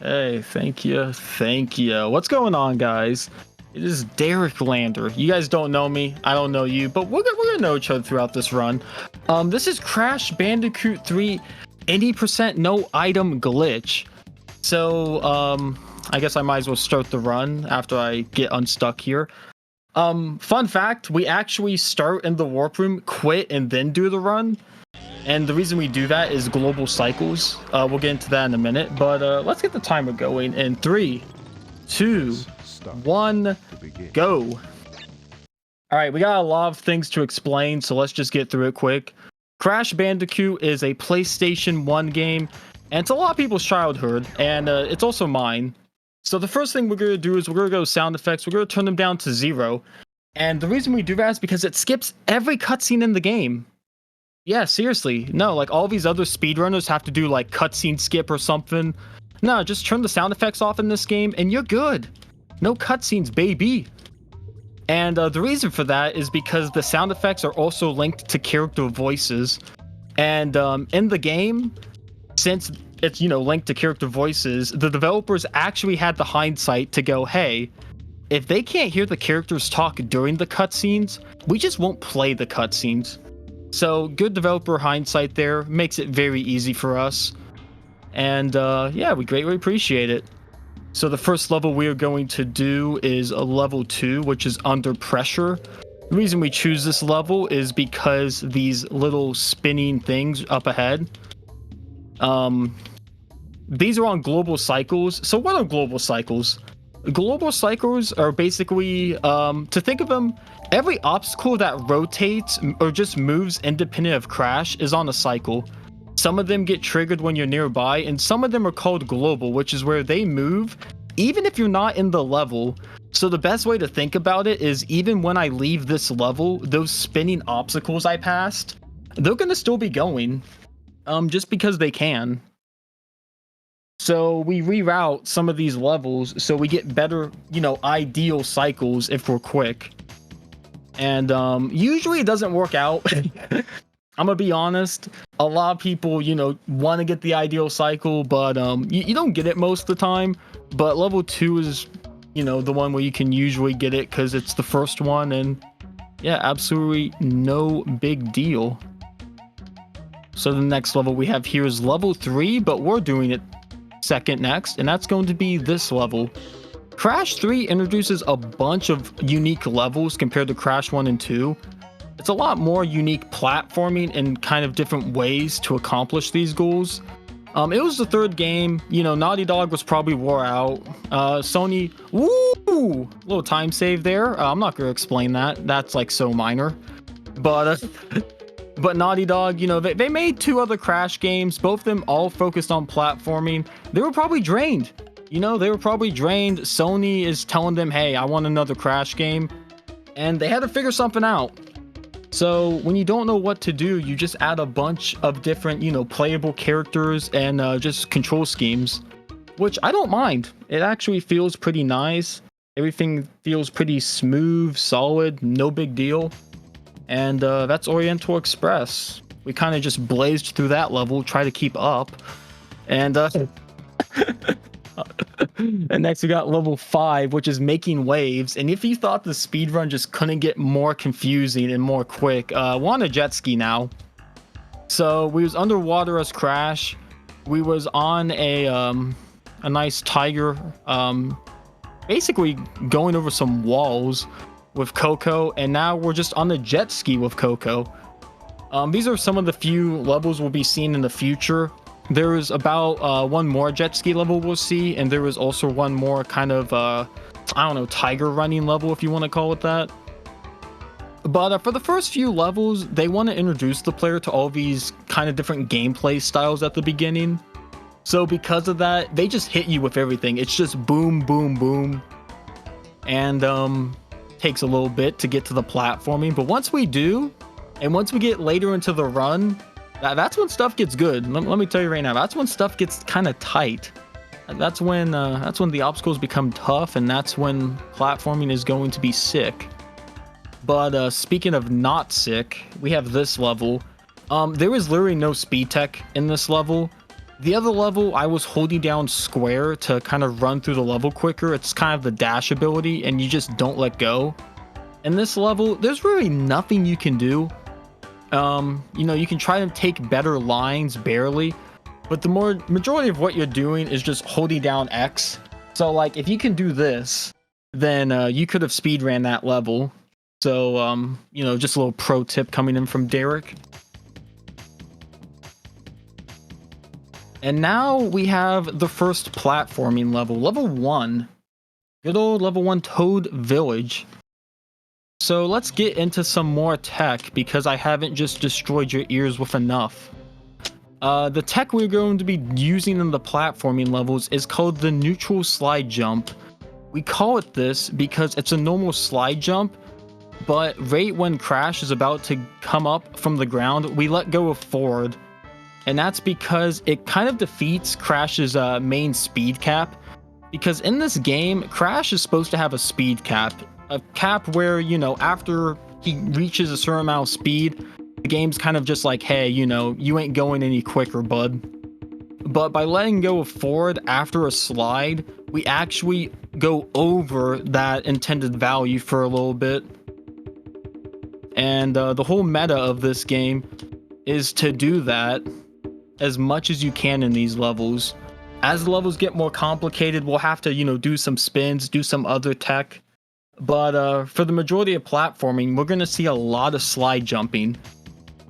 Hey, thank you. Thank you. What's going on, guys? It is Dereklander. You guys don't know me. I don't know you, but we're gonna know each other throughout this run. This is Crash Bandicoot 3 80% no item glitch. So, I guess I might as well start the run after I get unstuck here. Fun fact, we actually start in the warp room, quit, and then do the run. And the reason we do that is global cycles. We'll get into that in a minute, but let's get the timer going in 3, 2, 1, go. All right, we got a lot of things to explain, so let's just get through it quick. Crash Bandicoot is a PlayStation 1 game, and it's a lot of people's childhood, and it's also mine. So the first thing we're going to do is we're going to go sound effects. We're going to turn them down to 0. And the reason we do that is because it skips every cutscene in the game. Yeah, seriously. No, like all these other speedrunners have to do like cutscene skip or something. No, just turn the sound effects off in this game and you're good. No cutscenes, baby. And the reason for that is because the sound effects are also linked to character voices. And in the game, since it's, linked to character voices, the developers actually had the hindsight to go, hey, if they can't hear the characters talk during the cutscenes, we just won't play the cutscenes. So good developer hindsight there, makes it very easy for us. And yeah, we greatly appreciate it. So the first level we are going to do is a level 2, which is Under Pressure. The reason we choose this level is because these little spinning things up ahead, these are on global cycles. So what are global cycles? Global cycles are basically, to think of them, every obstacle that rotates or just moves independent of Crash is on a cycle. Some of them get triggered when you're nearby, and some of them are called global, which is where they move even if you're not in the level. So the best way to think about it is even when I leave this level, those spinning obstacles I passed, they're going to still be going, just because they can. So we reroute some of these levels so we get better, ideal cycles if we're quick. And usually it doesn't work out. I'm gonna be honest, a lot of people, want to get the ideal cycle, but you don't get it most of the time. But level 2 is, the one where you can usually get it because it's the first one, and yeah, absolutely no big deal. So the next level we have here is level 3, but we're doing it second next, and that's going to be this level. Crash 3 introduces a bunch of unique levels compared to Crash 1 and 2. It's a lot more unique platforming and kind of different ways to accomplish these goals. It was the third game. Naughty Dog was probably wore out. Sony, woo! Little time save there. I'm not going to explain that. That's like so minor. But but Naughty Dog, they made 2 other Crash games, both of them all focused on platforming. They were probably drained. They were probably drained. Sony is telling them, hey, I want another Crash game. And they had to figure something out. So when you don't know what to do, you just add a bunch of different, playable characters and just control schemes, which I don't mind. It actually feels pretty nice. Everything feels pretty smooth, solid, no big deal. And that's Oriental Express. We kind of just blazed through that level, try to keep up. And and next we got level 5, which is Making Waves. And if you thought the speedrun just couldn't get more confusing and more quick, we're on a jet ski now. So we was underwater as Crash. We was on a nice tiger, basically going over some walls with Coco, and now we're just on the jet ski with Coco. These are some of the few levels we'll be seeing in the future. There is about one more jet ski level we'll see, and there is also one more kind of, tiger running level, if you want to call it that. But for the first few levels, they want to introduce the player to all these kind of different gameplay styles at the beginning. So because of that, they just hit you with everything. It's just boom, boom, boom. And takes a little bit to get to the platforming. But once we do, and once we get later into the run, that's when stuff gets good. Let me tell you right now, that's when stuff gets kind of tight. That's when the obstacles become tough, and that's when platforming is going to be sick. But speaking of not sick, we have this level. There is literally no speed tech in this level. The other level, I was holding down square to kind of run through the level quicker. It's kind of the dash ability, and you just don't let go. In this level, there's really nothing you can do. You know, you can try to take better lines barely, but the majority of what you're doing is just holding down X. So like if you can do this, then you could have speedran that level. So you know, just a little pro tip coming in from Derek. And now we have the first platforming level, level 1. Good old level 1 Toad Village. So let's get into some more tech because I haven't just destroyed your ears with enough. The tech we're going to be using in the platforming levels is called the neutral slide jump. We call it this because it's a normal slide jump, but right when Crash is about to come up from the ground, we let go of forward. And that's because it kind of defeats Crash's main speed cap. Because in this game, Crash is supposed to have a speed cap. A cap where, you know, after he reaches a certain amount of speed, the game's kind of just like, hey, you know, you ain't going any quicker, bud. But by letting go of forward after a slide, we actually go over that intended value for a little bit. And the whole meta of this game is to do that as much as you can in these levels. As the levels get more complicated, we'll have to, you know, do some spins, do some other tech. But for the majority of platforming, we're going to see a lot of slide jumping.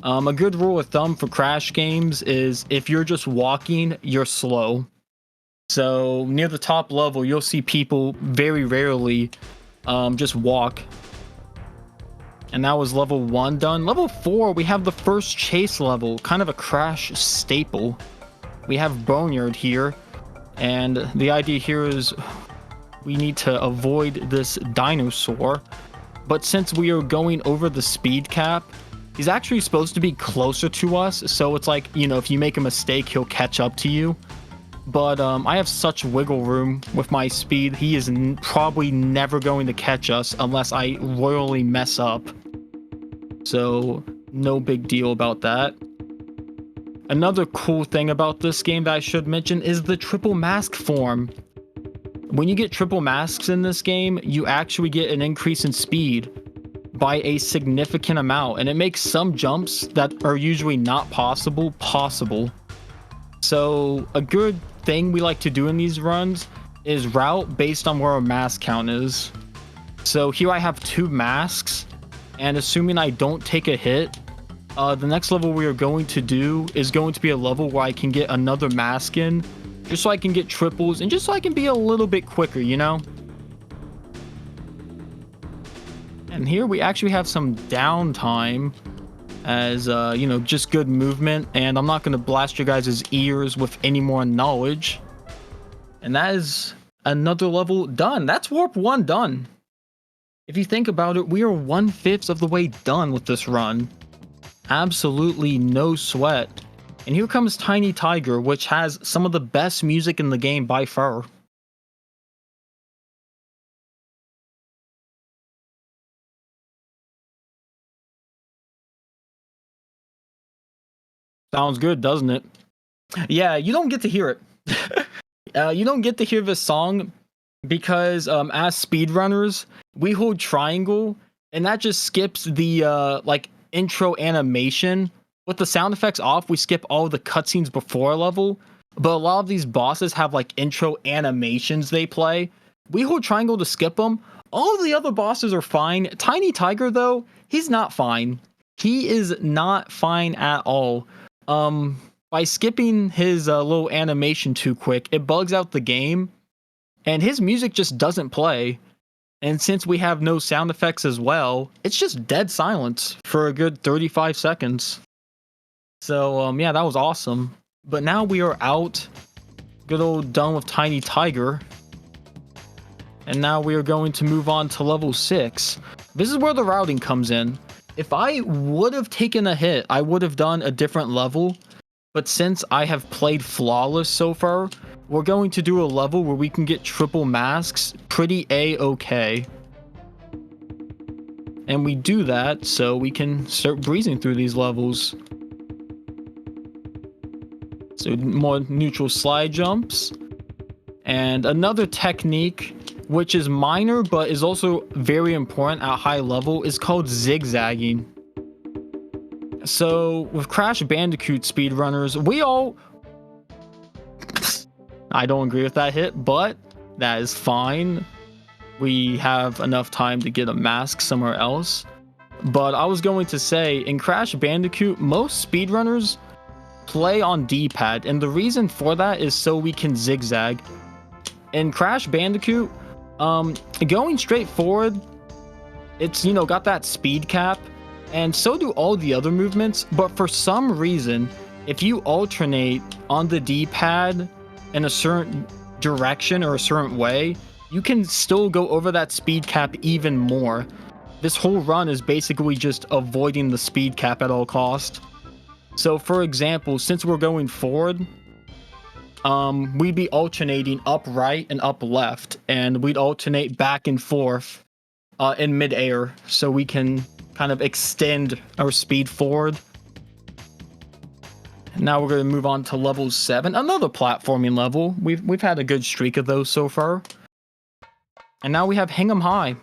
A good rule of thumb for Crash games is if you're just walking, you're slow. So near the top level, you'll see people very rarely just walk. And that was level 1 done. Level 4, we have the first chase level, kind of a Crash staple. We have Boneyard here, and the idea here is we need to avoid this dinosaur. But since we are going over the speed cap, he's actually supposed to be closer to us, so it's like, you know, if you make a mistake, he'll catch up to you. But I have such wiggle room with my speed, he is probably never going to catch us unless I royally mess up. So, no big deal about that. Another cool thing about this game that I should mention is the triple mask form. When you get triple masks in this game, you actually get an increase in speed by a significant amount, and it makes some jumps that are usually not possible. So a good thing we like to do in these runs is route based on where our mask count is. So here I have 2 masks, and assuming I don't take a hit, the next level we are going to do is going to be a level where I can get another mask in, just so I can get triples and just so I can be a little bit quicker, you know? And here we actually have some downtime as, you know, just good movement. And I'm not going to blast your guys' ears with any more knowledge. And that is another level done. That's Warp 1 done. If you think about it, we are 1/5 of the way done with this run. Absolutely no sweat. And here comes Tiny Tiger, which has some of the best music in the game by far. Sounds good, doesn't it? Yeah, you don't get to hear it. You don't get to hear this song because as speedrunners, we hold triangle and that just skips the like intro animation. With the sound effects off, we skip all the cutscenes before a level. But a lot of these bosses have like intro animations they play. We hold triangle to skip them. All of the other bosses are fine. Tiny Tiger, though, he's not fine. He is not fine at all. By skipping his little animation too quick, it bugs out the game, and his music just doesn't play. And since we have no sound effects as well, it's just dead silence for a good 35 seconds. So, yeah, that was awesome. But now we are out. Good old done with Tiny Tiger. And now we are going to move on to level 6. This is where the routing comes in. If I would have taken a hit, I would have done a different level. But since I have played flawless so far, we're going to do a level where we can get triple masks pretty A-okay. And we do that so we can start breezing through these levels. So more neutral slide jumps. And another technique, which is minor but is also very important at high level, is called zigzagging. So with Crash Bandicoot speedrunners, I don't agree with that hit, but that is fine. We have enough time to get a mask somewhere else. But I was going to say, in Crash Bandicoot, most speedrunners play on D-pad, and the reason for that is so we can zigzag. In Crash Bandicoot, going straight forward, it's, you know, got that speed cap, and so do all the other movements, but for some reason, if you alternate on the D-pad in a certain direction or a certain way, you can still go over that speed cap even more. This whole run is basically just avoiding the speed cap at all cost. So for example, since we're going forward, we'd be alternating up right and up left, and we'd alternate back and forth in midair, so we can kind of extend our speed forward. Now we're going to move on to level 7, another platforming level. We've had a good streak of those so far. And now we have Hang 'em High.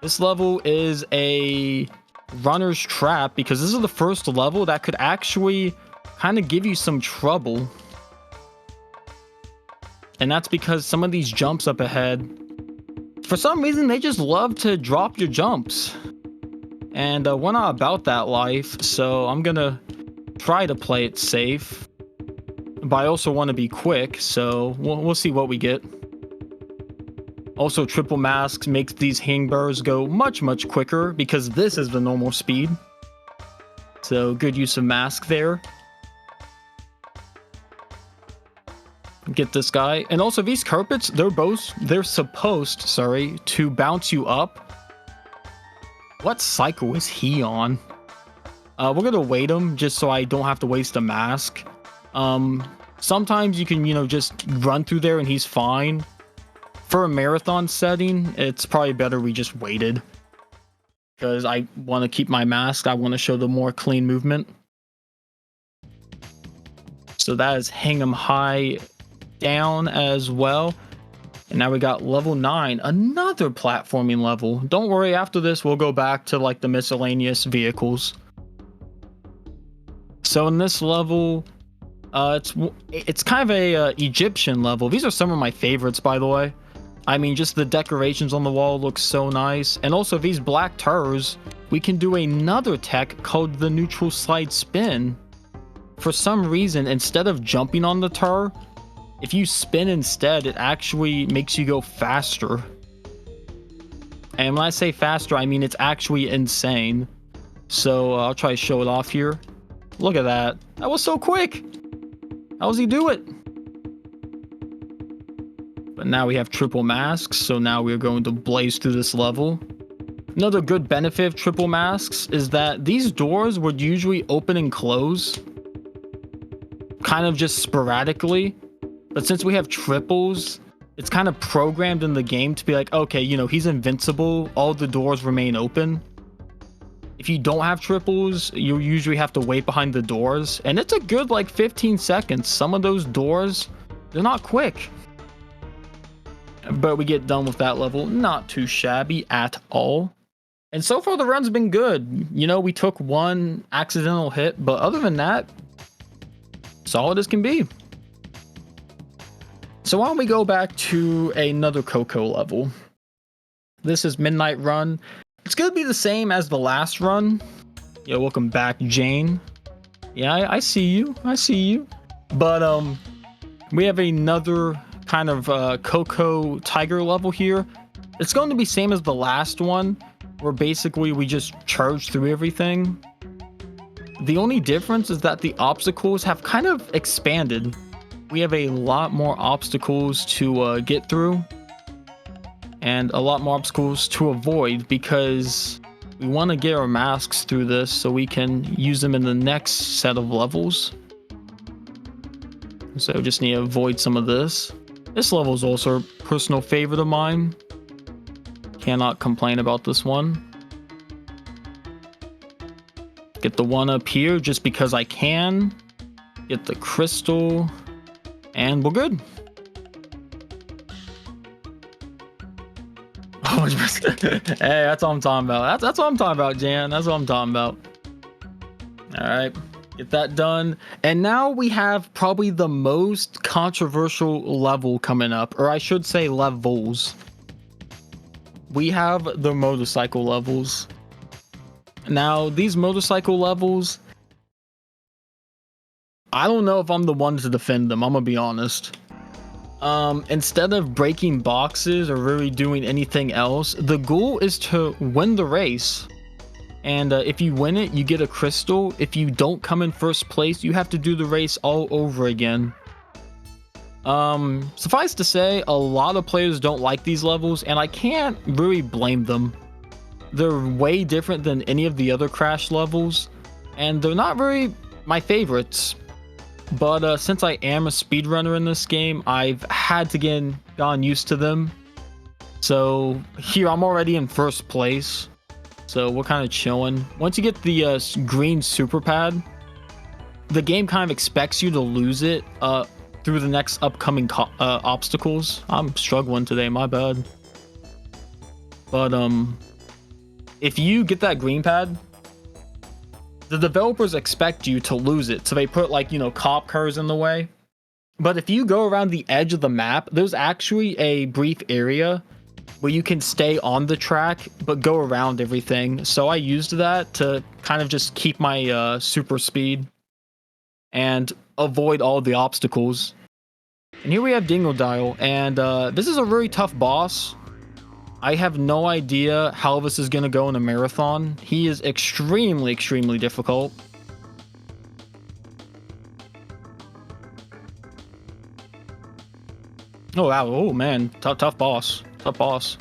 This level is a runner's trap because this is the first level that could actually kind of give you some trouble. And that's because some of these jumps up ahead, for some reason, they just love to drop your jumps. And we're not about that life, so I'm gonna try to play it safe. But I also want to be quick, so we'll see what we get. Also, triple masks makes these hang bars go much quicker because this is the normal speed. So good use of mask there. Get this guy. And also these carpets, they're supposed, to bounce you up. What cycle is he on? We're gonna wait him just so I don't have to waste a mask. Sometimes you can, you know, just run through there and he's fine. For a marathon setting, it's probably better we just waited. Because I want to keep my mask. I want to show the more clean movement. So that is Hang 'em High down as well. And now we got level 9, another platforming level. Don't worry, after this we'll go back to like the miscellaneous vehicles. So in this level, it's kind of a Egyptian level. These are some of my favorites, by the way. I mean, just the decorations on the wall look so nice. And also these black tires, we can do another tech called the neutral slide spin. For some reason, instead of jumping on the tire, if you spin instead, it actually makes you go faster. And when I say faster, I mean it's actually insane. So I'll try to show it off here. Look at that. That was so quick. How does he do it? But now we have triple masks, so now we're going to blaze through this level. Another good benefit of triple masks is that these doors would usually open and close kind of just sporadically. But since we have triples, it's kind of programmed in the game to be like, okay, you know, he's invincible. All the doors remain open. If you don't have triples, you usually have to wait behind the doors. And it's a good like 15 seconds. Some of those doors, they're not quick. But we get done with that level. Not too shabby at all. And so far the run's been good. You know, we took one accidental hit, but other than that, solid as can be. So why don't we go back to another Coco level. This is Midnight Run. It's gonna be the same as the last run. Yeah, welcome back, Jane. Yeah, I see you. I see you. But we have another kind of Coco Tiger level here. It's going to be same as the last one, where basically we just charge through everything. The only difference is that the obstacles have kind of expanded. We have a lot more obstacles to get through, and a lot more obstacles to avoid, because we want to get our masks through this so we can use them in the next set of levels. So just need to avoid some of this. This level is also a personal favorite of mine. Cannot complain about this one. Get the one up here just because I can. Get the crystal. And we're good. 100%. Hey, that's what I'm talking about. That's what I'm talking about, Jan. That's what I'm talking about. All right, get that done. And now we have probably the most controversial level coming up, or I should say levels. We have the motorcycle levels. Now, these motorcycle levels, I don't know if I'm the one to defend them. I'm gonna be honest. Instead of breaking boxes or really doing anything else, the goal is to win the race. And if you win it, you get a crystal. If you don't come in first place, you have to do the race all over again. Suffice to say, a lot of players don't like these levels, and I can't really blame them. They're way different than any of the other Crash levels, and they're not really my favorites. But since I am a speedrunner in this game, I've had to get gotten used to them. So here, I'm already in first place. So we're kind of chilling. Once you get the green super pad, the game kind of expects you to lose it through the next upcoming obstacles. I'm struggling today, my bad. But if you get that green pad, the developers expect you to lose it, so they put, like, you know, cop cars in the way. But if you go around the edge of the map, there's actually a brief area where you can stay on the track but go around everything. So I used that to kind of just keep my super speed and avoid all the obstacles. And here we have Dingodile, and this is a really tough boss. I have no idea how this is going to go in a marathon. He is extremely, extremely difficult. Oh, wow. Oh, man. Tough boss. Tough boss.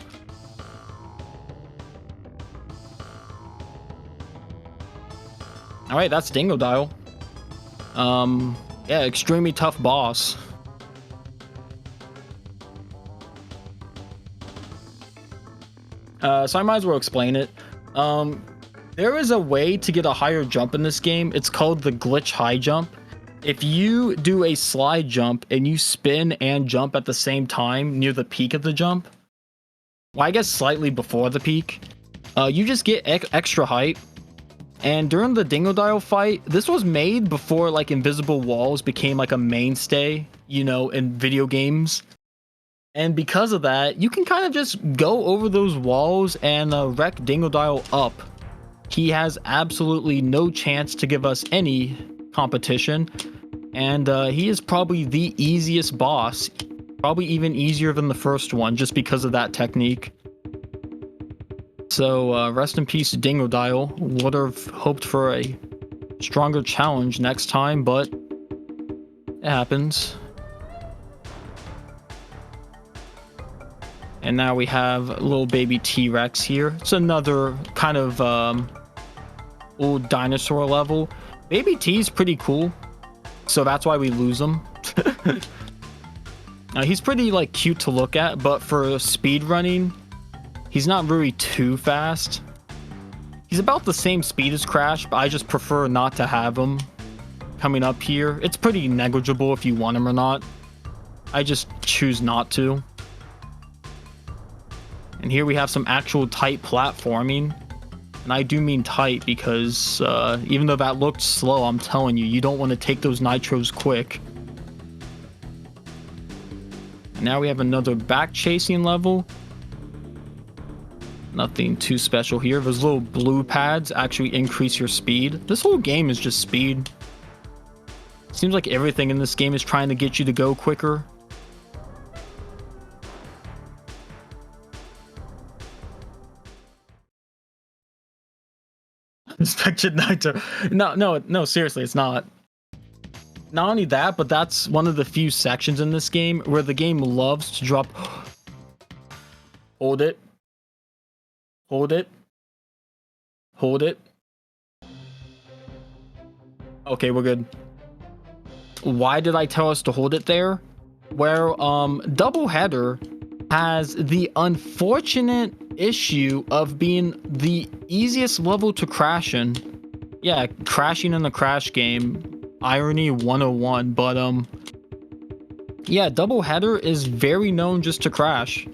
All right, that's Dingodile. Yeah, extremely tough boss. So I might as well explain it. There is a way to get a higher jump in this game. It's called the glitch high jump. If you do a slide jump and you spin and jump at the same time near the peak of the jump, well, I guess slightly before the peak, you just get extra height. And during the Dingodile fight, this was made before, like, invisible walls became like a mainstay, you know, in video games. And because of that, you can kind of just go over those walls and wreck Dingodile up. He has absolutely no chance to give us any competition. And he is probably the easiest boss. Probably even easier than the first one, just because of that technique. So rest in peace, Dingodile. Would have hoped for a stronger challenge next time, but it happens. And now we have little baby T-Rex here. It's another kind of old dinosaur level. Baby T is pretty cool, so that's why we lose him. He's pretty, like, cute to look at, but for speed running, he's not really too fast. He's about the same speed as Crash, but I just prefer not to have him coming up here. It's pretty negligible if you want him or not. I just choose not to. And here we have some actual tight platforming. And I do mean tight because even though that looked slow, I'm telling you, you don't want to take those nitros quick. And now we have another back chasing level. Nothing too special here. Those little blue pads actually increase your speed. This whole game is just speed. Seems like everything in this game is trying to get you to go quicker. Inspected Nitro. No, seriously, it's not. Not only that, but that's one of the few sections in this game where the game loves to drop. Hold it. Hold it. Hold it. Okay, we're good. Why did I tell us to hold it there? Where Doubleheader has the unfortunate issue of being the easiest level to crash in. Yeah, crashing in the Crash game. irony 101, but yeah, doubleheader is very known just to crash.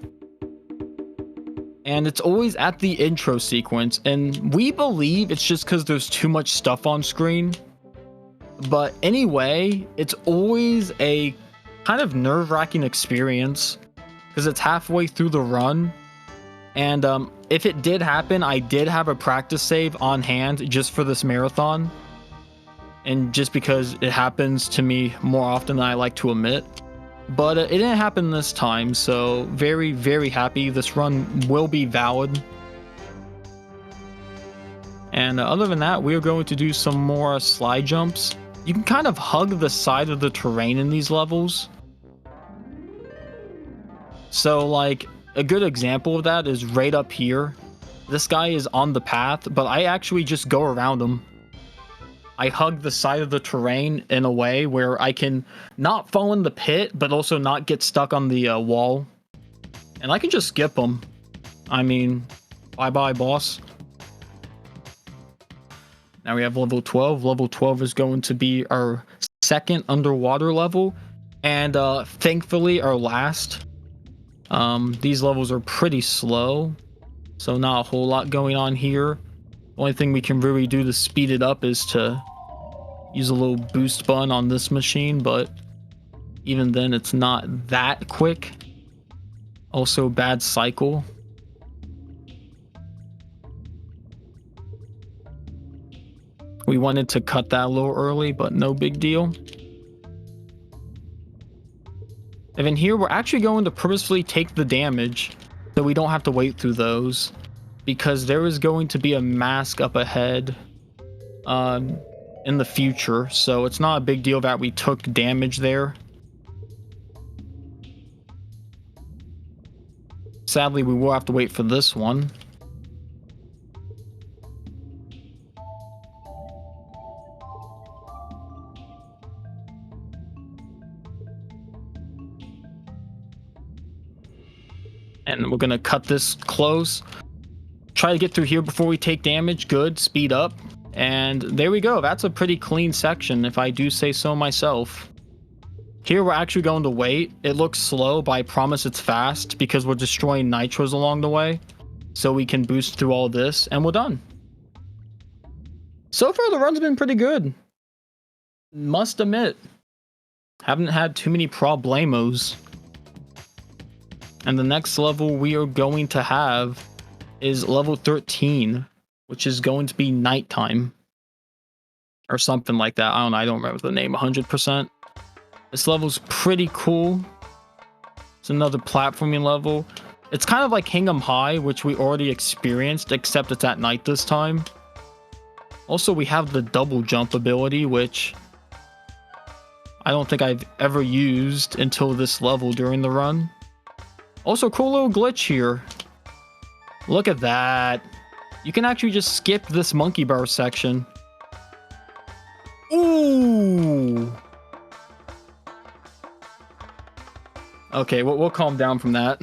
And it's always at the intro sequence, and we believe it's just because there's too much stuff on screen. But anyway, it's always a kind of nerve-wracking experience because it's halfway through the run. And if it did happen, I did have a practice save on hand just for this marathon. And just because it happens to me more often than I like to admit. But it didn't happen this time, so very, very happy. This run will be valid. And other than that, we are going to do some more slide jumps. You can kind of hug the side of the terrain in these levels. So, like, a good example of that is right up here. This guy is on the path, but I actually just go around him. I hug the side of the terrain in a way where I can not fall in the pit, but also not get stuck on the wall. And I can just skip them. I mean, bye-bye, boss. Now we have level 12. Level 12 is going to be our second underwater level. And thankfully, our last. These levels are pretty slow. So not a whole lot going on here. Only thing we can really do to speed it up is to use a little boost button on this machine, but even then it's not that quick. Also bad cycle. We wanted to cut that a little early, but no big deal. And then here we're actually going to purposefully take the damage so we don't have to wait through those, because there is going to be a mask up ahead in the future, so it's not a big deal that we took damage there. Sadly, we will have to wait for this one. And we're gonna cut this close. Try to get through here before we take damage. Good, speed up. And there we go. That's a pretty clean section, if I do say so myself. Here we're actually going to wait. It looks slow, but I promise it's fast because we're destroying nitros along the way. So we can boost through all this, and we're done. So far, the run's been pretty good. Must admit, haven't had too many problemos. And the next level we are going to have is level 13, which is going to be nighttime. Or something like that. I don't know. I don't remember the name 100%. This level's pretty cool. It's another platforming level. It's kind of like Hang 'em High, which we already experienced, except it's at night this time. Also, we have the double jump ability, which I don't think I've ever used until this level during the run. Also, cool little glitch here. Look at that. You can actually just skip this monkey bar section. Ooh. Okay, we'll calm down from that.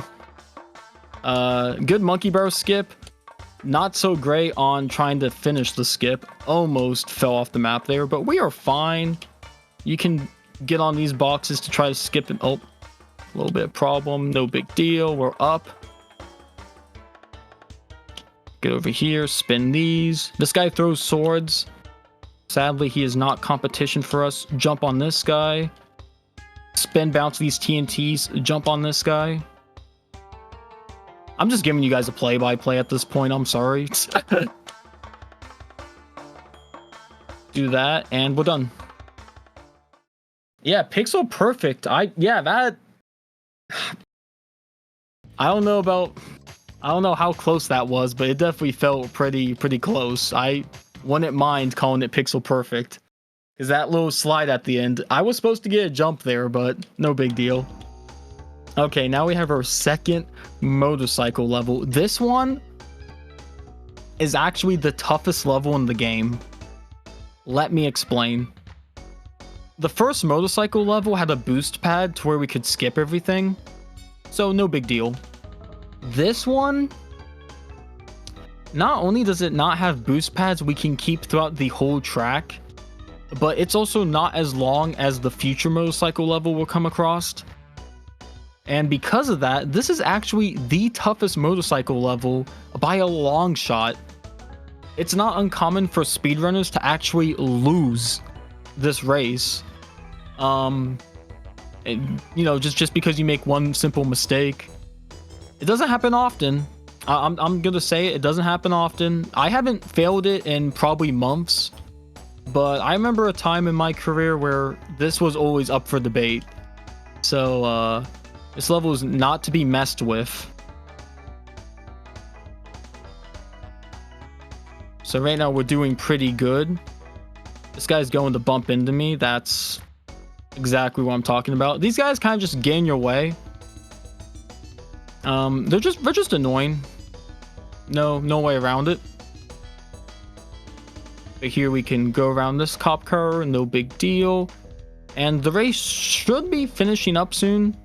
Good monkey bar skip. Not so great on trying to finish the skip. Almost fell off the map there, but we are fine. You can get on these boxes to try to skip it. Oh, a little bit of problem. No big deal. We're up. Get over here. Spin these. This guy throws swords. Sadly, he is not competition for us. Jump on this guy. Spin, bounce these TNTs. Jump on this guy. I'm just giving you guys a play-by-play at this point. I'm sorry. Do that, and we're done. Yeah, pixel perfect. I don't know how close that was, but it definitely felt pretty close. I wouldn't mind calling it pixel perfect. Because that little slide at the end, I was supposed to get a jump there, but no big deal. Okay, now we have our second motorcycle level. This one is actually the toughest level in the game. Let me explain. The first motorcycle level had a boost pad to where we could skip everything, so no big deal. This one, not only does it not have boost pads we can keep throughout the whole track, but it's also not as long as the future motorcycle level we'll come across. And because of that, this is actually the toughest motorcycle level by a long shot. It's not uncommon for speedrunners to actually lose this race. You know, just because you make one simple mistake. It doesn't happen often. I'm gonna say it doesn't happen often. I haven't failed it in probably months, but I remember a time in my career where this was always up for debate. So this level is not to be messed with. So right now we're doing pretty good. This guy's going to bump into me. That's exactly what I'm talking about. These guys kind of just get in your way. They're just annoying. No way around it. But here we can go around this cop car, no big deal. And the race should be finishing up soon.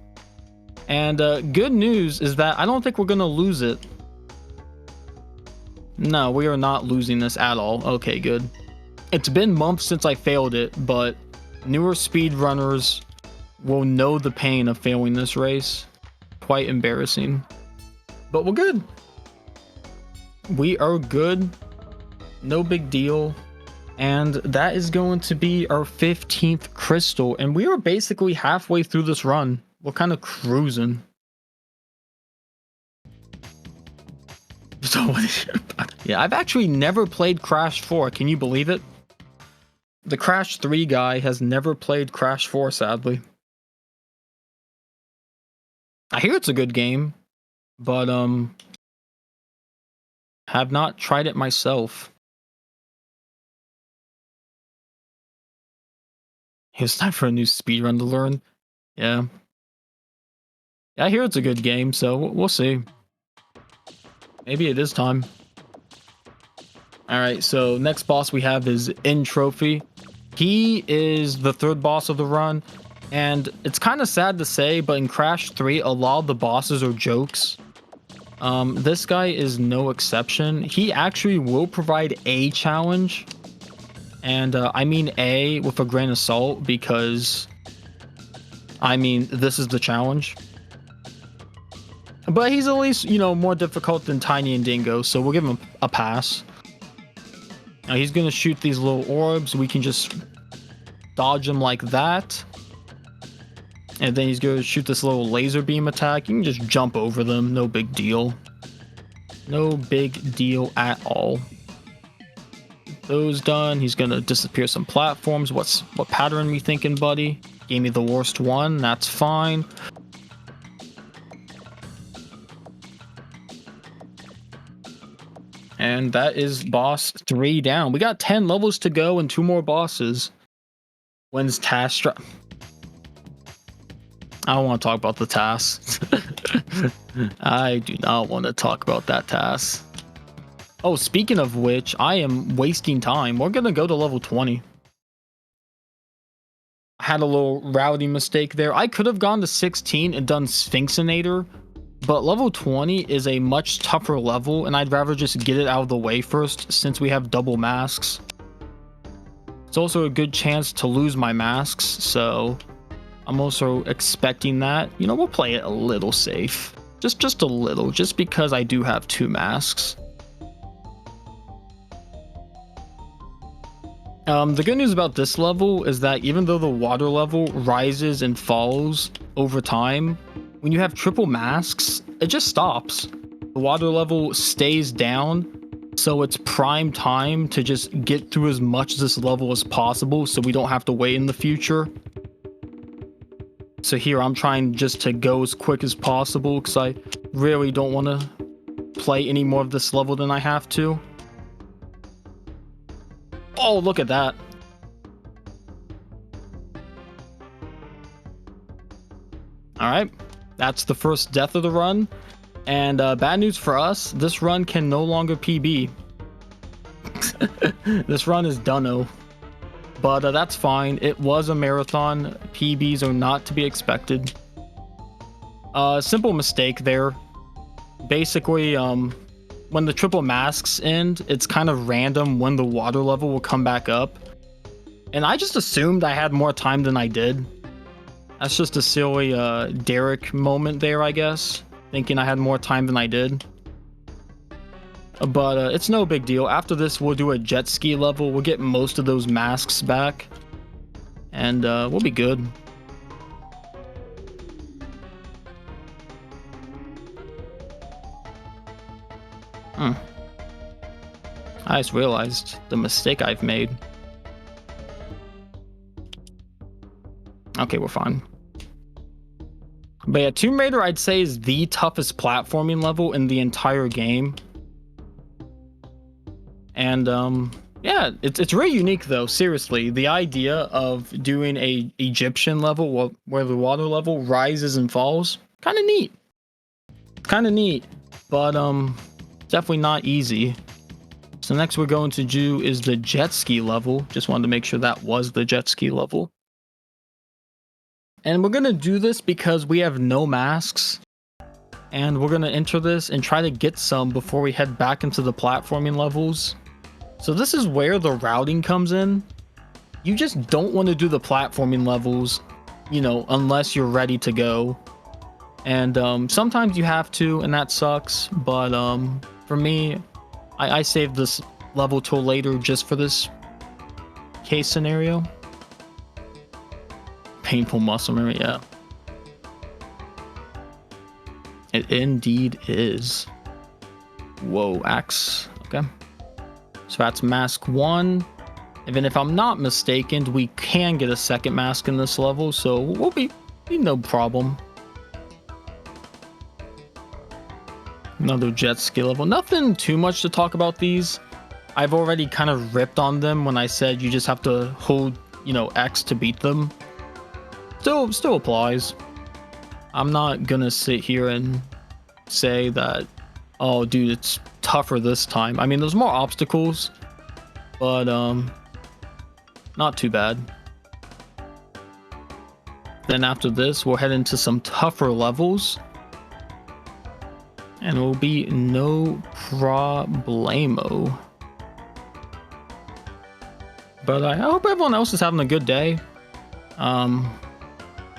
And good news is that I don't think we're gonna lose it. No, we are not losing this at all. Okay, good. It's been months since I failed it, but newer speedrunners will know the pain of failing this race. Quite embarrassing. But we're good. We are good. No big deal. And that is going to be our 15th crystal. And we are basically halfway through this run. We're kind of cruising. So yeah, I've actually never played Crash 4. Can you believe it? The Crash 3 guy has never played Crash 4, sadly. I hear it's a good game, but have not tried it myself. It's time for a new speedrun to learn. Yeah. I hear it's a good game, so we'll see. Maybe it is time. Alright, so next boss we have is In Trophy. He is the third boss of the run, and it's kind of sad to say, but in Crash 3, a lot of the bosses are jokes. This guy is no exception. He actually will provide a challenge. And I mean a with a grain of salt, because I mean, this is the challenge. But he's at least, you know, more difficult than Tiny and Dingo, so we'll give him a pass. Now he's gonna shoot these little orbs. We can just dodge them like that. And then he's gonna shoot this little laser beam attack. You can just jump over them, no big deal. No big deal at all. Those done. He's gonna disappear some platforms. What pattern we thinking, buddy? Gave me the worst one. That's fine. And that is boss 3 down. We got 10 levels to go and 2 more bosses. When's task drop? I don't want to talk about the tasks. I do not want to talk about that task. Oh, speaking of which, I am wasting time. We're gonna go to level 20. I had a little routing mistake there. I could have gone to 16 and done Sphinxinator, but level 20 is a much tougher level, and I'd rather just get it out of the way first since we have double masks. It's also a good chance to lose my masks, so I'm also expecting that. You know, we'll play it a little safe. Just a little, just because I do have 2 masks. The good news about this level is that even though the water level rises and falls over time, when you have triple masks, it just stops. The water level stays down, so it's prime time to just get through as much of this level as possible so we don't have to wait in the future. So here I'm trying just to go as quick as possible because I really don't want to play any more of this level than I have to. Oh, look at that. Alright, that's the first death of the run. And bad news for us, this run can no longer PB. This run is done-o. But that's fine. It was a marathon. PBs are not to be expected. Simple mistake there. Basically, when the triple masks end, it's kind of random when the water level will come back up. And I just assumed I had more time than I did. That's just a silly Derek moment there, I guess. Thinking I had more time than I did. But it's no big deal. After this, we'll do a jet ski level. We'll get most of those masks back. And we'll be good. I just realized the mistake I've made. Okay, we're fine. But yeah, Tomb Raider, I'd say, is the toughest platforming level in the entire game. And yeah, it's really unique though. Seriously, the idea of doing a Egyptian level where the water level rises and falls, kind of neat. Kind of neat, but definitely not easy. So next we're going to do is the jet ski level. Just wanted to make sure that was the jet ski level. And we're gonna do this because we have no masks. And we're gonna enter this and try to get some before we head back into the platforming levels. So this is where the routing comes in. You just don't want to do the platforming levels, you know, unless you're ready to go. And sometimes you have to, and that sucks. But for me, I saved this level till later just for this case scenario. Painful muscle memory, yeah. It indeed is. Whoa, axe. Okay. So that's mask 1. Even if I'm not mistaken, we can get a second mask in this level, so we'll be no problem. Another jet ski level. Nothing too much to talk about these. I've already kind of ripped on them when I said you just have to hold, you know, X to beat them. Still applies. I'm not gonna sit here and say that, oh dude, it's tougher this time. I mean, there's more obstacles, but not too bad. Then after this, we'll head into some tougher levels. And it will be no problemo. But I hope everyone else is having a good day.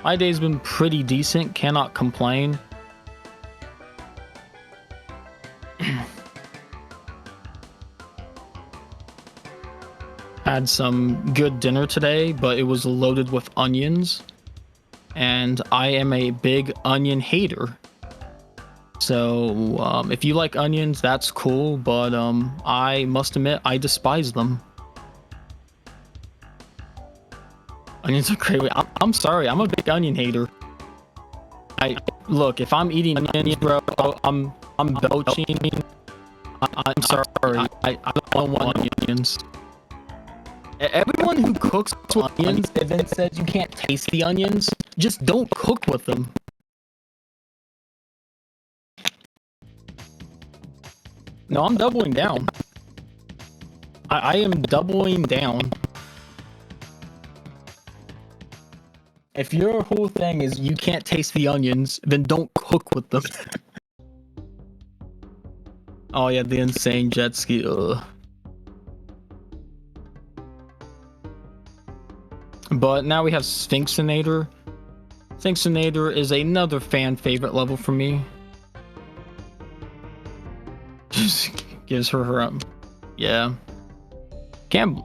My day's been pretty decent, cannot complain. Had some good dinner today, but it was loaded with onions. And I am a big onion hater. So if you like onions, that's cool, but I must admit I despise them. Onions are great. I'm sorry, I'm a big onion hater. Look, if I'm eating onions, bro, I'm belching. I'm sorry, I don't want onions. Everyone who cooks with onions and then says you can't taste the onions, just don't cook with them. No, I'm doubling down. I am doubling down. If your whole thing is you can't taste the onions, then don't cook with them. Oh yeah, the insane jet ski. Ugh. But now we have Sphinxinator. Sphinxinator is another fan favorite level for me. Just gives her yeah. Can't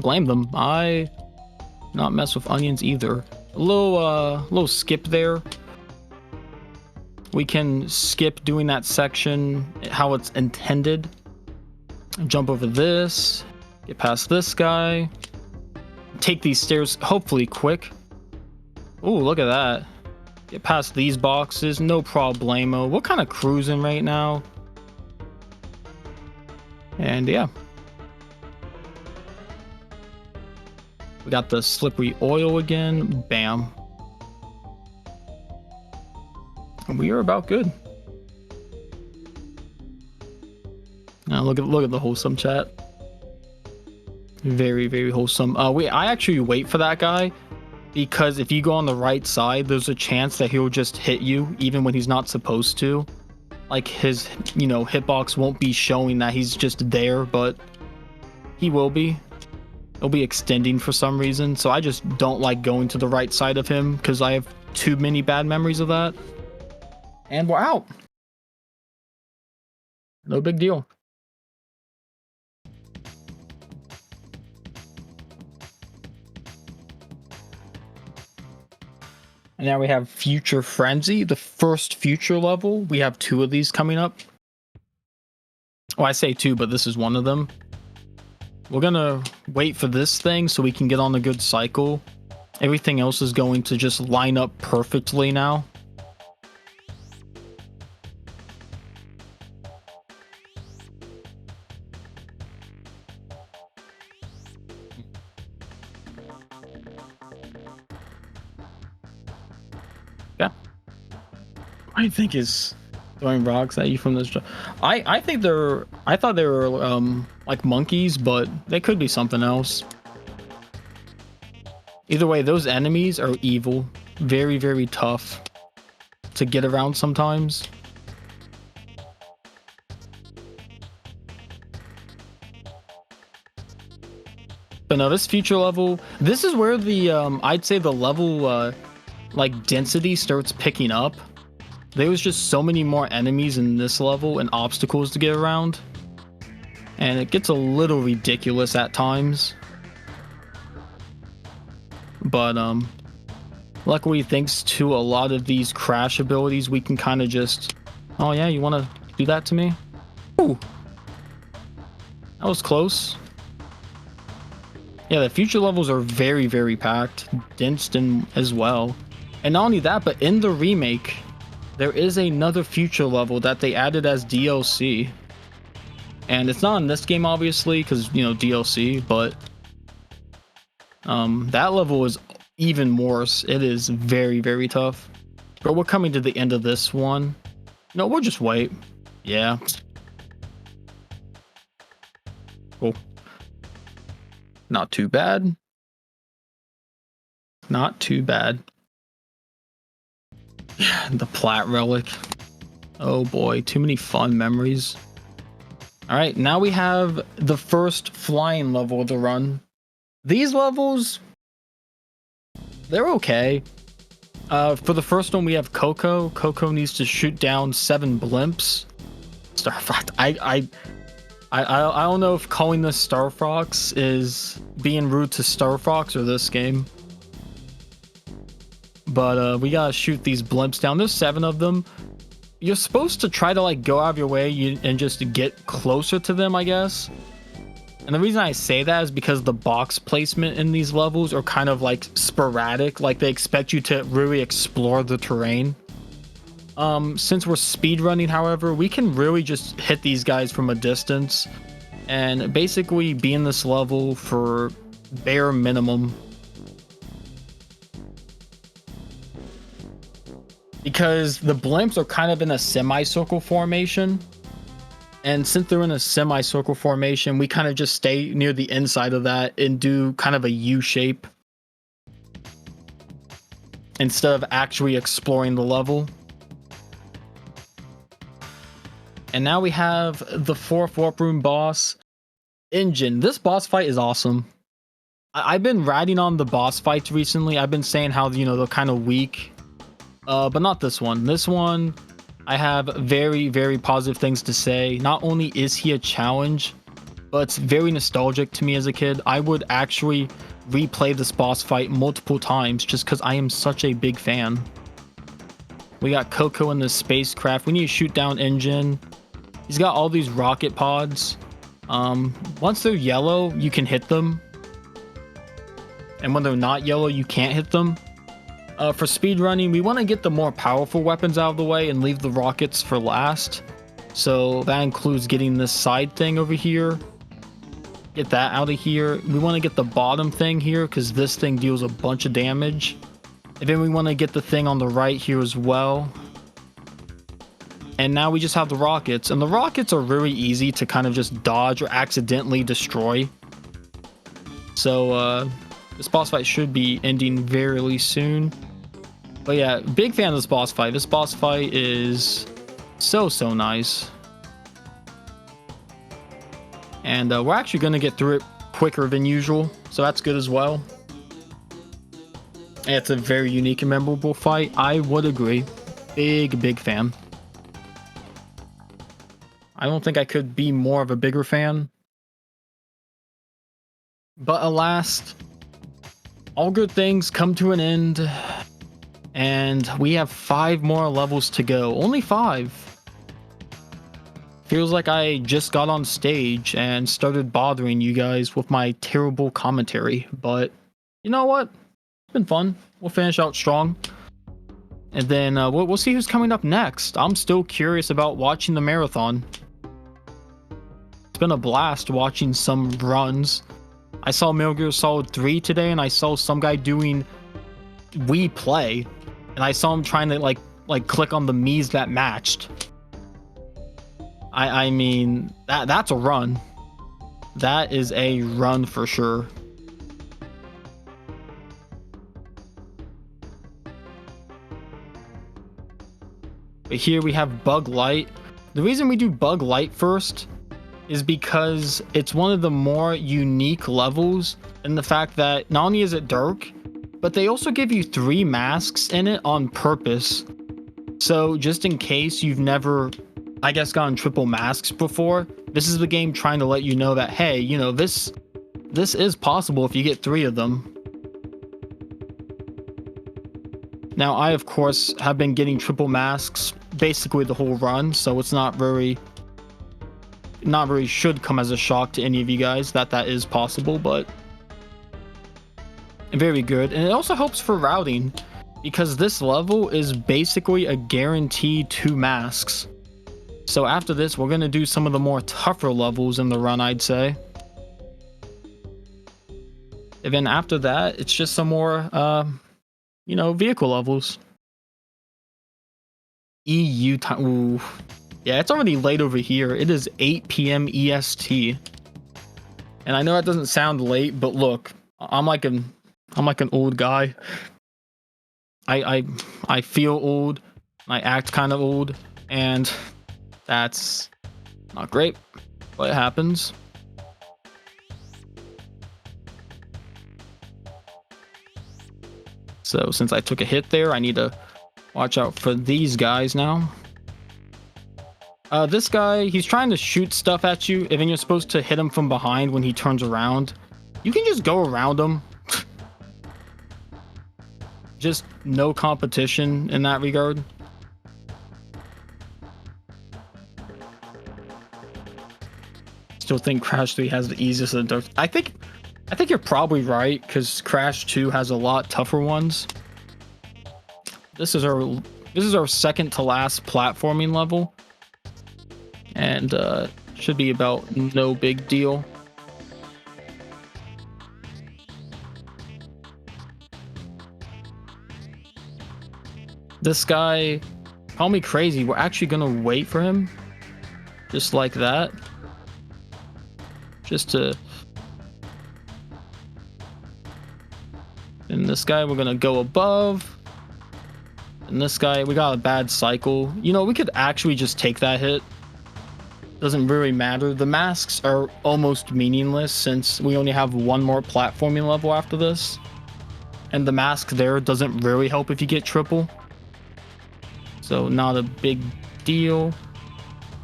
blame them. I not mess with onions either. A little skip there. We can skip doing that section how it's intended. Jump over this. Get past this guy. Take these stairs hopefully quick. Ooh, look at that. Get past these boxes, no problemo. We're kind of cruising right now. And yeah. We got the slippery oil again. Bam. And we are about good. Now look at the wholesome chat. Very, very wholesome. I actually wait for that guy because if you go on the right side, there's a chance that he'll just hit you even when he's not supposed to. Like his, you know, hitbox won't be showing that he's just there, but he will be. It'll be extending for some reason, so I just don't like going to the right side of him because I have too many bad memories of that. And we're out. No big deal. And now we have Future Frenzy, the first future level. We have 2 of these coming up. Oh, I say 2, but this is one of them. We're gonna wait for this thing so we can get on a good cycle. Everything else is going to just line up perfectly now. Yeah. I think is throwing rocks at you from this. I think I thought they were like monkeys, but they could be something else. Either way, those enemies are evil. Very, very tough to get around sometimes. But no, this future level, this is where the I'd say the level like density starts picking up. There was just so many more enemies in this level and obstacles to get around, and it gets a little ridiculous at times. But luckily, thanks to a lot of these crash abilities, we can kind of just, oh yeah, you want to do that to me? Ooh, that was close. Yeah, the future levels are very, very packed, dense as well. And not only that, but in the remake, there is another future level that they added as DLC. And it's not in this game, obviously, because, you know, DLC, but that level is even worse. It is very, very tough. But we're coming to the end of this one. No, we'll just wait. Yeah. Cool. Not too bad. Not too bad. The Plat Relic. Oh boy, too many fun memories. All right, now we have the first flying level of the run. These levels, they're okay. For the first one, we have Coco. Coco needs to shoot down 7 blimps. Star Fox. I don't know if calling this Star Fox is being rude to Star Fox or this game. But we gotta shoot these blimps down. There's 7 of them. You're supposed to try to like go out of your way and just get closer to them, I guess. And the reason I say that is because the box placement in these levels are kind of like sporadic. Like they expect you to really explore the terrain. Since we're speedrunning, however, we can really just hit these guys from a distance and basically be in this level for bare minimum. Because the blimps are kind of in a semicircle formation. And since they're in a semicircle formation, we kind of just stay near the inside of that and do kind of a U shape instead of actually exploring the level. And now we have the 4th warp room boss, Engine. This boss fight is awesome. I've been ratting on the boss fights recently. I've been saying how, you know, they're kind of weak. But not this one. This one, I have very, very positive things to say. Not only is he a challenge, but it's very nostalgic to me as a kid. I would actually replay this boss fight multiple times just because I am such a big fan. We got Coco in the spacecraft. We need to shoot down Engine. He's got all these rocket pods. Once they're yellow, you can hit them. And when they're not yellow, you can't hit them. For speedrunning, we want to get the more powerful weapons out of the way and leave the rockets for last. So that includes getting this side thing over here. Get that out of here. We want to get the bottom thing here because this thing deals a bunch of damage. And then we want to get the thing on the right here as well. And now we just have the rockets. And the rockets are really easy to kind of just dodge or accidentally destroy. So this boss fight should be ending very soon. But yeah, big fan of this boss fight. This boss fight is so nice. And we're actually going to get through it quicker than usual, so that's good as well. And it's a very unique and memorable fight. I would agree. Big fan. I don't think I could be more of a bigger fan. But alas, all good things come to an end. And we have 5 more levels to go. Only 5. Feels like I just got on stage and started bothering you guys with my terrible commentary. But you know what? It's been fun. We'll finish out strong. And then we'll see who's coming up next. I'm still curious about watching the marathon. It's been a blast watching some runs. I saw Metal Gear Solid 3 today, and I saw some guy doing We Play, and I saw him trying to like click on the Mii's that matched. I mean, that's a run. That is a run for sure. But here we have Bug Light. The reason we do Bug Light first is because it's one of the more unique levels in the fact that not only is it dark, but they also give you 3 masks in it on purpose. So just in case you've never, I guess, gotten triple masks before, this is the game trying to let you know that, hey, you know, this is possible if you get 3 of them. Now, I, of course, have been getting triple masks basically the whole run, so it's not very should come as a shock to any of you guys that is possible, but very good. And it also helps for routing, because this level is basically a guaranteed 2 masks. So after this, we're going to do some of the more tougher levels in the run, I'd say. And then after that, it's just some more, you know, vehicle levels. EU time. Ooh. Yeah, it's already late over here. It is 8 p.m. EST. And I know that doesn't sound late, but look, I'm like an old guy. I feel old. I act kind of old, and that's not great, but it happens. So since I took a hit there, I need to watch out for these guys now. This guy, he's trying to shoot stuff at you, and then you're supposed to hit him from behind when he turns around. You can just go around him. Just no competition in that regard. Still think Crash 3 has the easiest of the dark. I think you're probably right, because Crash 2 has a lot tougher ones. This is our second to last platforming level, and should be about no big deal. This guy, call me crazy, we're actually gonna wait for him, just like that, just to. And this guy, we're gonna go above. And this guy, we got a bad cycle. You know, we could actually just take that hit. Doesn't really matter. The masks are almost meaningless since we only have 1 more platforming level after this. And the mask there doesn't really help if you get triple. So not a big deal.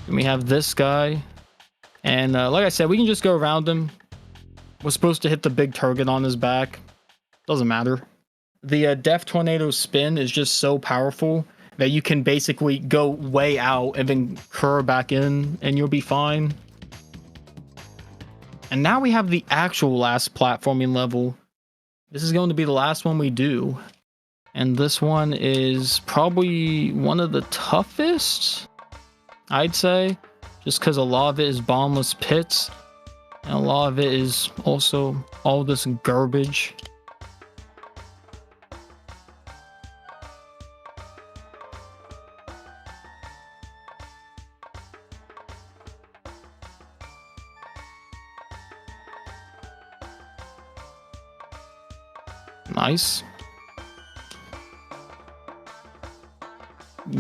And we have this guy. And like I said, we can just go around him. We're supposed to hit the big target on his back. Doesn't matter. The Death Tornado spin is just so powerful that you can basically go way out and then curve back in and you'll be fine. And now we have the actual last platforming level. This is going to be the last one we do. And this one is probably one of the toughest, I'd say, just because a lot of it is bombless pits. And a lot of it is also all this garbage. Nice.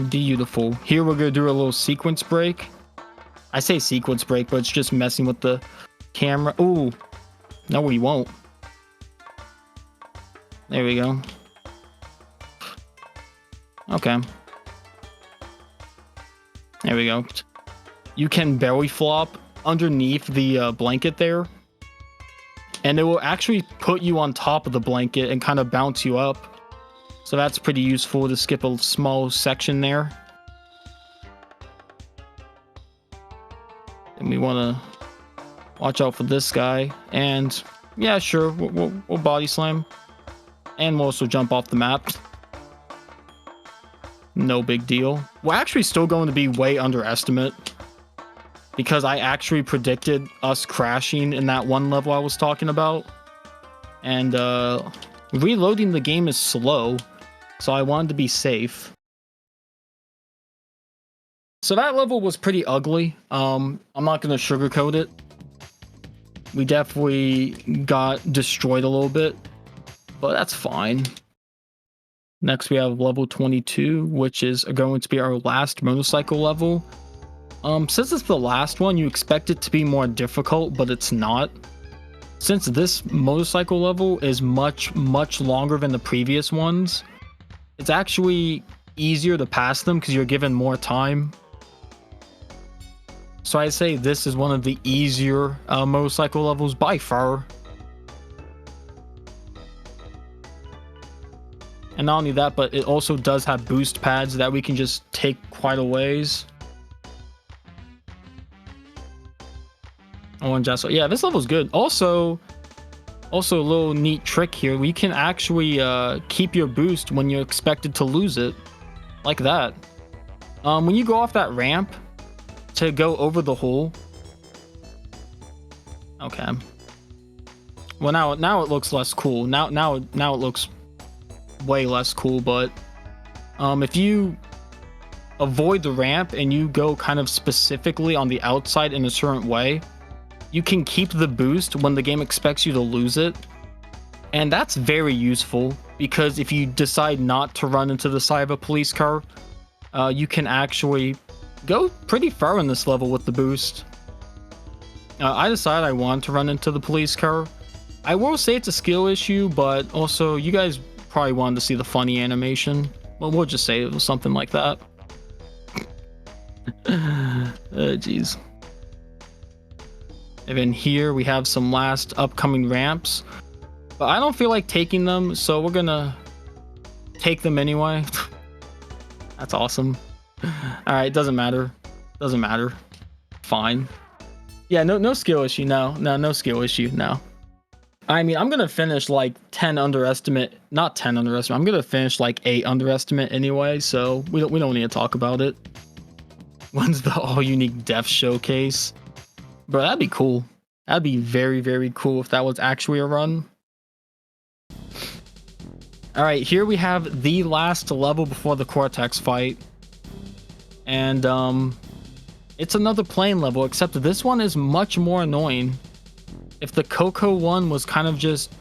Beautiful. Here we're gonna do a little sequence break. I say sequence break, but it's just messing with the camera. Ooh, No, we won't. There we go. Okay. There we go. You can belly flop underneath the blanket there. And it will actually put you on top of the blanket and kind of bounce you up. So that's pretty useful to skip a small section there. And we want to watch out for this guy. And yeah, sure, we'll body slam. And we'll also jump off the map. No big deal. We're actually still going to be way underestimate, because I actually predicted us crashing in that one level I was talking about. And reloading the game is slow, so I wanted to be safe. So that level was pretty ugly. I'm not going to sugarcoat it. We definitely got destroyed a little bit, but that's fine. Next, we have level 22, which is going to be our last motorcycle level. Since it's the last one, you expect it to be more difficult, but it's not. Since this motorcycle level is much longer than the previous ones, it's actually easier to pass them because you're given more time. So I'd say this is one of the easier motorcycle levels by far. And not only that, but it also does have boost pads that we can just take quite a ways. Oh, and just, yeah, this level's good. Also a little neat trick here. We can actually keep your boost when you're expected to lose it. Like that. When you go off that ramp to go over the hole. Okay. Well, now it looks less cool. Now it looks way less cool, but if you avoid the ramp and you go kind of specifically on the outside in a certain way, you can keep the boost when the game expects you to lose it. And that's very useful, because if you decide not to run into the side of a police car, you can actually go pretty far in this level with the boost. I decided I want to run into the police car. I will say it's a skill issue, but also you guys probably wanted to see the funny animation. Well, we'll just say it was something like that. Jeez. And then here we have some last upcoming ramps, but I don't feel like taking them, so we're gonna take them anyway. That's awesome. All right, doesn't matter. Doesn't matter. Fine. Yeah, no skill issue. No skill issue. No. I mean, I'm gonna finish like 10 underestimate, not 10 underestimate. I'm gonna finish like 8 underestimate anyway, so we don't need to talk about it. When's the all unique death showcase? Bro, that'd be cool. That'd be very cool if that was actually a run. All right, here we have the last level before the Cortex fight, and it's another plane level, except this one is much more annoying. If the Coco one was kind of just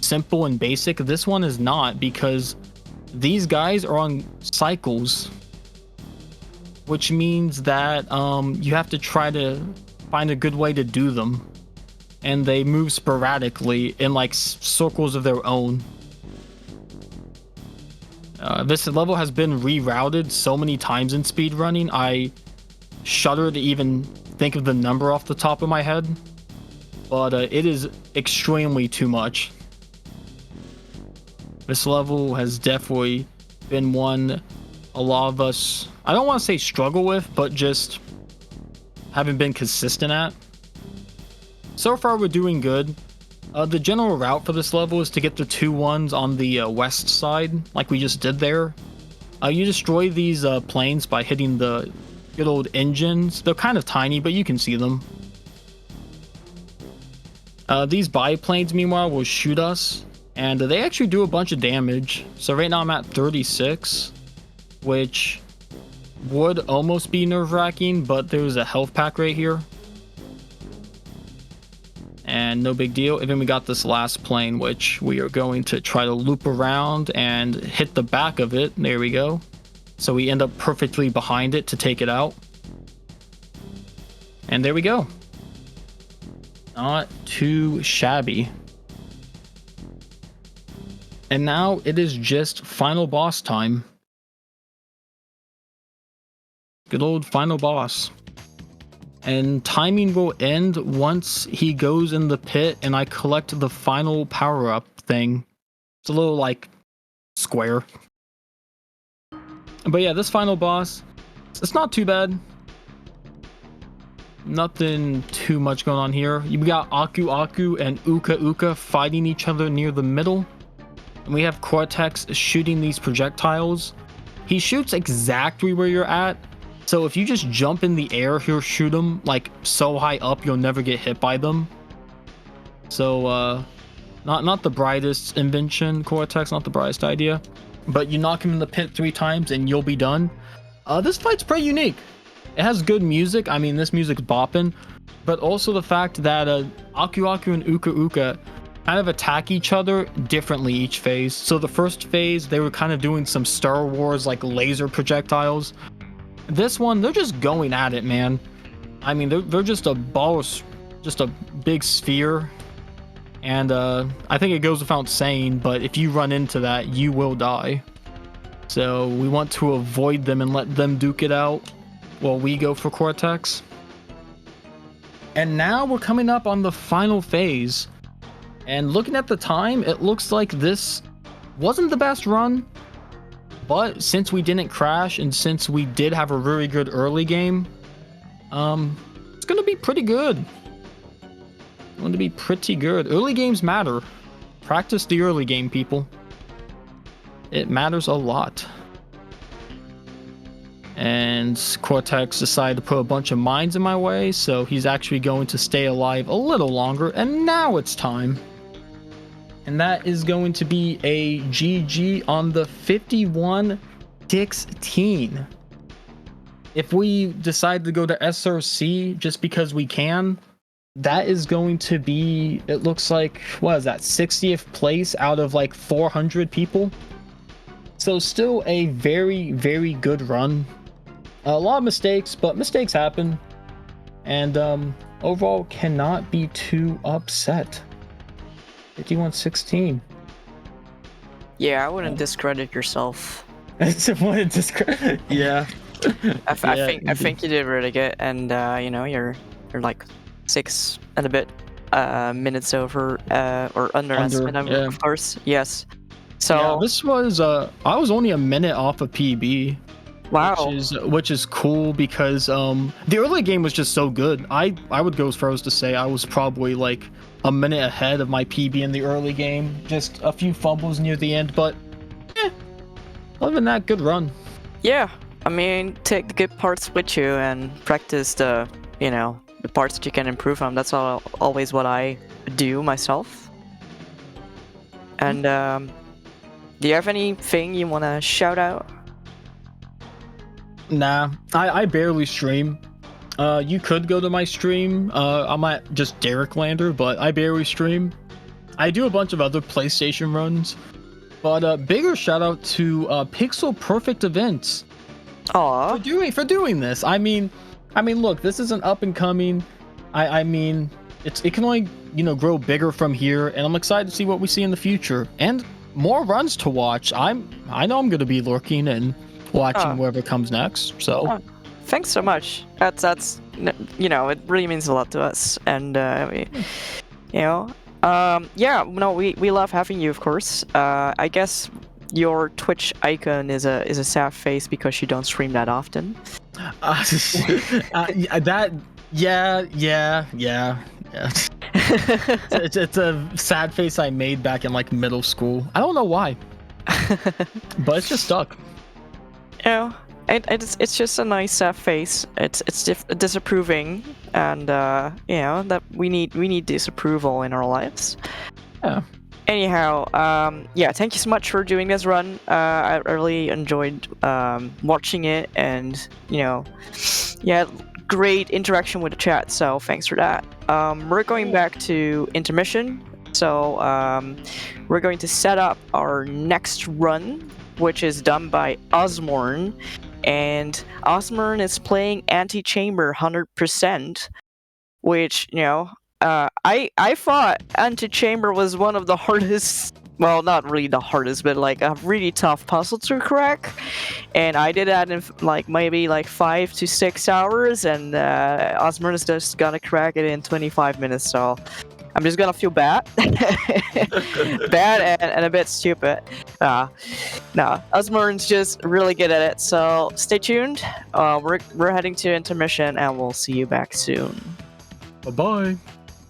simple and basic, this one is not, because these guys are on cycles, which means that you have to try to find a good way to do them, and they move sporadically in like circles of their own. This level has been rerouted so many times in speedrunning, I shudder to even think of the number off the top of my head. But it is extremely too much. This level has definitely been one a lot of us, I don't want to say struggle with, but just haven't been consistent at. So far we're doing good. The general route for this level is to get the 2 ones on the west side, like we just did there. You destroy these planes by hitting the good old engines. They're kind of tiny, but you can see them. These biplanes, meanwhile, will shoot us, and they actually do a bunch of damage. So right now I'm at 36, which would almost be nerve-wracking, but there's a health pack right here. And no big deal. And then we got this last plane, which we are going to try to loop around and hit the back of it. There we go. So we end up perfectly behind it to take it out. And there we go. Not too shabby. And now it is just final boss time. Good old final boss. And timing will end once he goes in the pit and I collect the final power-up thing. It's a little like square. But yeah, this final boss, it's not too bad. Nothing too much going on here. You got Aku Aku and Uka Uka fighting each other near the middle. And we have Cortex shooting these projectiles. He shoots exactly where you're at. So if you just jump in the air, he'll shoot them like so high up you'll never get hit by them. So not the brightest invention, Cortex, not the brightest idea. But you knock him in the pit 3 times and you'll be done. This fight's pretty unique. It has good music. I mean, this music's bopping. But also the fact that Aku Aku and Uka Uka kind of attack each other differently each phase. So the first phase, they were kind of doing some Star Wars like laser projectiles. This one, they're just going at it, man. I mean, they're just a ball, just a big sphere. And I think it goes without saying, but if you run into that, you will die. So we want to avoid them and let them duke it out while we go for Cortex. And now we're coming up on the final phase. And looking at the time, it looks like this wasn't the best run. But since we didn't crash and since we did have a really good early game, it's going to be pretty good. Going to be pretty good. Early games matter. Practice the early game, people. It matters a lot. And Cortex decided to put a bunch of mines in my way, so he's actually going to stay alive a little longer, and now it's time. And that is going to be a GG on the 51-16. If we decide to go to SRC just because we can, that is going to be, it looks like, what is that, 60th place out of like 400 people? So still a very, very good run. A lot of mistakes, but mistakes happen. And overall, cannot be too upset. 51-16. Yeah, I wouldn't discredit yourself. Yeah. I think you did really good, and you know, you're like 6 and a bit minutes over or under estimate, yeah. of course. Yes. So yeah, this was I was only a minute off of PB. Wow. Which is cool because the early game was just so good. I would go as far as to say I was probably like a minute ahead of my PB in the early game. Just a few fumbles near the end, but other than that, good run. Yeah, I mean, take the good parts with you and practice the, you know, the parts that you can improve on. That's always what I do myself. And do you have anything you want to shout out? Nah, I barely stream. You could go to my stream. I'm at just Dereklander, but I barely stream. I do a bunch of other PlayStation runs, but bigger shout out to Pixel Perfect Events. Aww. For doing this. I mean, look, this is an up and coming. I mean, it can only grow bigger from here, and I'm excited to see what we see in the future and more runs to watch. I know I'm gonna be lurking and watching whoever comes next. So thanks so much. That's it really means a lot to us, and yeah, we love having you, of course. I guess your Twitch icon is a sad face because you don't stream that often. Yeah. It's a sad face I made back in like middle school. I don't know why, but it's just stuck. It's just a nice face. It's disapproving, and that we need disapproval in our lives. Yeah. Anyhow, thank you so much for doing this run. I really enjoyed watching it, and great interaction with the chat. So thanks for that. We're going back to intermission. So we're going to set up our next run, which is done by Osmorn. And Osmorn is playing Anti-Chamber 100%, which, I thought Antechamber was one of the hardest. Well, not really the hardest, but like a really tough puzzle to crack. And I did that in like maybe like 5 to 6 hours, and Osmond is just gonna crack it in 25 minutes. So I'm just gonna feel bad, bad and a bit stupid. No, Osmond's just really good at it. So stay tuned. We're heading to intermission, and we'll see you back soon. Bye bye.